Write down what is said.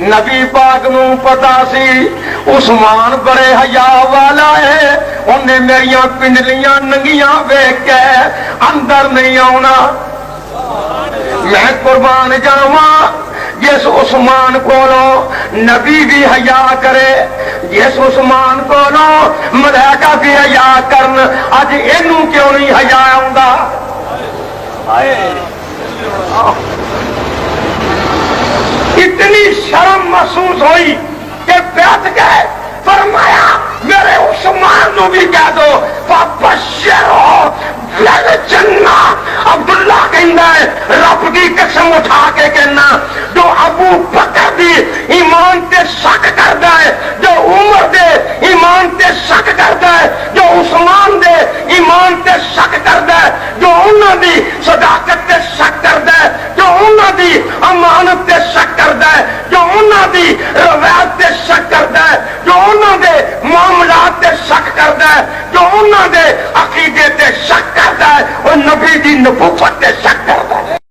نبی پاک نو پتا سی عثمان بڑے حیا والا ہے، انہیں میریاں پنڈلیاں ننگیاں ویکھ کے اندر نہیں آنا۔ میں قربان جاواں جس عثمان کولوں نبی بھی حیا کرے، جس عثمان کولوں ملائکہ بھی حیا کرن، اج اینوں کیوں نہیں حیا آوندا؟ اتنی شرم محسوس ہوئی کہ بیٹھ گئے، فرمایا میرے عثمان نو بھی کہہ دو فبشرو بالجنہ۔ عبداللہ کہندا ہے رب دی قسم اٹھا کے کہنا، جو ابو بکر دی ایمان تے شک کردا ہے، جو عمر دے ایمان تے شک کردا ہے، جو عثمان دے ایمان تے شک کردا ہے، جو انہاں دی صداقت تے شک کردا ہے، جو انہاں دی امانت تے شک کردا ہے، جو انہاں دی روایت تے شک کردا ہے، جو انہاں دے معاملات تے شک کردا ہے، جو انہاں دے عقیدے تے شک کردا ہے، وہ نبی دی نبوت تے